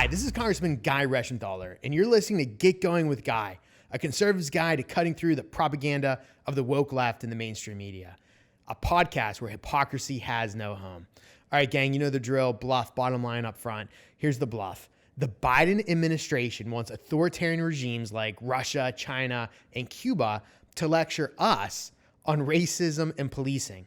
Hi, this is Congressman Guy Reschenthaler, and you're listening to Get Going with Guy, a conservative's guide to cutting through the propaganda of the woke left in the mainstream media, a podcast where hypocrisy has no home. All right, gang, you know the drill. Bluff, bottom line up front. Here's the bluff. The Biden administration wants authoritarian regimes like Russia, China, and Cuba to lecture us on racism and policing.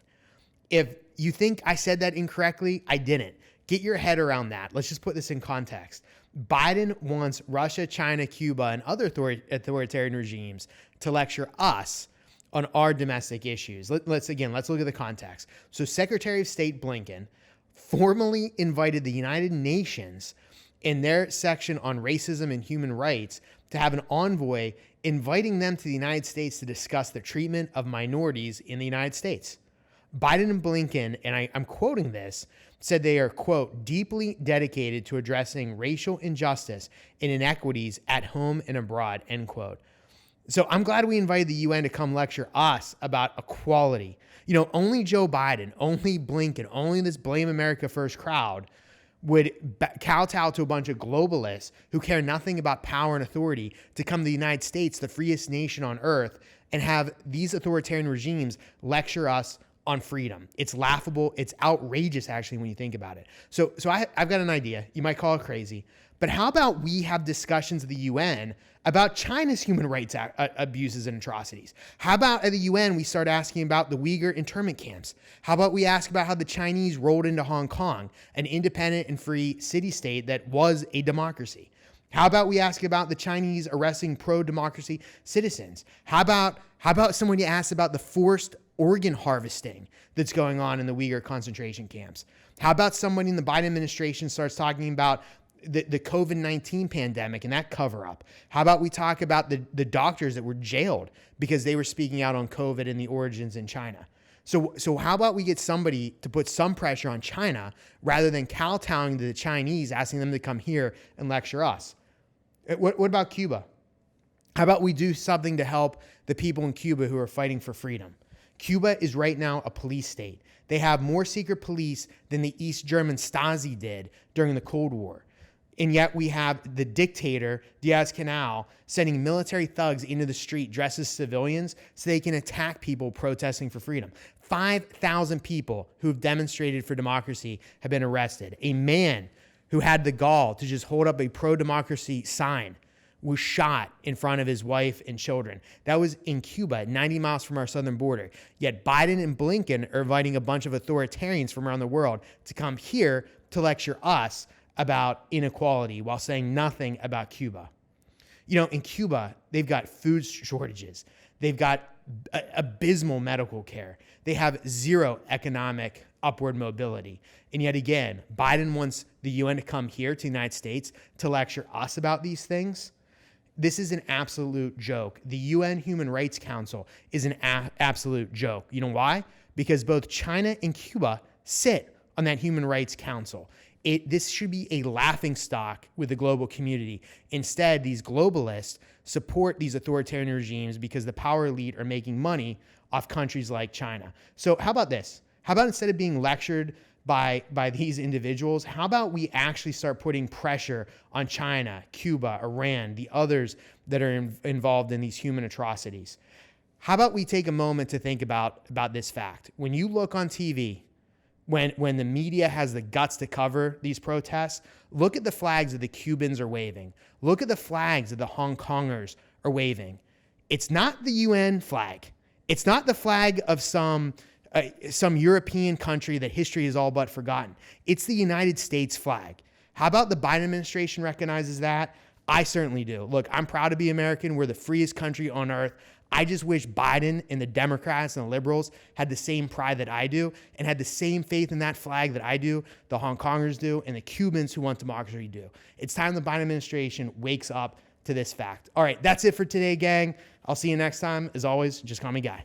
If you think I said that incorrectly, I didn't. Get your head around that. Let's just put this in context. Biden wants Russia, China, Cuba, and other authoritarian regimes to lecture us on our domestic issues. Let's look at the context. So Secretary of State Blinken formally invited the United Nations in their section on racism and human rights to have an envoy inviting them to the United States to discuss the treatment of minorities in the United States. Biden and Blinken, and I'm quoting this, said they are, quote, deeply dedicated to addressing racial injustice and inequities at home and abroad, end quote. So I'm glad we invited the UN to come lecture us about equality. You know, only Joe Biden, only Blinken, only this Blame America First crowd would kowtow to a bunch of globalists who care nothing about power and authority to come to the United States, the freest nation on earth, and have these authoritarian regimes lecture us on freedom. It's laughable. It's outrageous, actually, when you think about it. So I've got an idea. You might call it crazy, but how about we have discussions at the UN about China's human rights abuses and atrocities? How about at the UN we start asking about the Uyghur internment camps? How about we ask about how the Chinese rolled into Hong Kong, an independent and free city-state that was a democracy? How about we ask about the Chinese arresting pro-democracy citizens? How about someone asks about the forced organ harvesting that's going on in the Uyghur concentration camps? How about somebody in the Biden administration starts talking about the COVID-19 pandemic and that cover up? How about we talk about the doctors that were jailed because they were speaking out on COVID and the origins in China? So how about we get somebody to put some pressure on China rather than kowtowing to the Chinese, asking them to come here and lecture us? What about Cuba? How about we do something to help the people in Cuba who are fighting for freedom? Cuba is right now a police state. They have more secret police than the East German Stasi did during the Cold War. And yet we have the dictator, Diaz-Canel, sending military thugs into the street dressed as civilians so they can attack people protesting for freedom. 5,000 people who have demonstrated for democracy have been arrested. A man who had the gall to just hold up a pro-democracy sign was shot in front of his wife and children. That was in Cuba, 90 miles from our southern border. Yet Biden and Blinken are inviting a bunch of authoritarians from around the world to come here to lecture us about inequality while saying nothing about Cuba. You know, in Cuba, they've got food shortages. They've got abysmal medical care. They have zero economic upward mobility. And yet again, Biden wants the UN to come here to the United States to lecture us about these things. This is an absolute joke. The UN Human Rights Council is an absolute joke. You know why? Because both China and Cuba sit on that Human Rights Council. This should be a laughingstock with the global community. Instead, these globalists support these authoritarian regimes because the power elite are making money off countries like China. So how about this? How about instead of being lectured by these individuals, how about we actually start putting pressure on China, Cuba, Iran, the others that are involved in these human atrocities? How about we take a moment to think about this fact? When you look on TV, when the media has the guts to cover these protests, look at the flags that the Cubans are waving. Look at the flags that the Hong Kongers are waving. It's not the UN flag. It's not the flag of some European country that history has all but forgotten. It's the United States flag. How about the Biden administration recognizes that? I certainly do. Look, I'm proud to be American. We're the freest country on earth. I just wish Biden and the Democrats and the liberals had the same pride that I do and had the same faith in that flag that I do, the Hong Kongers do, and the Cubans who want democracy do. It's time the Biden administration wakes up to this fact. All right, that's it for today, gang. I'll see you next time. As always, just call me Guy.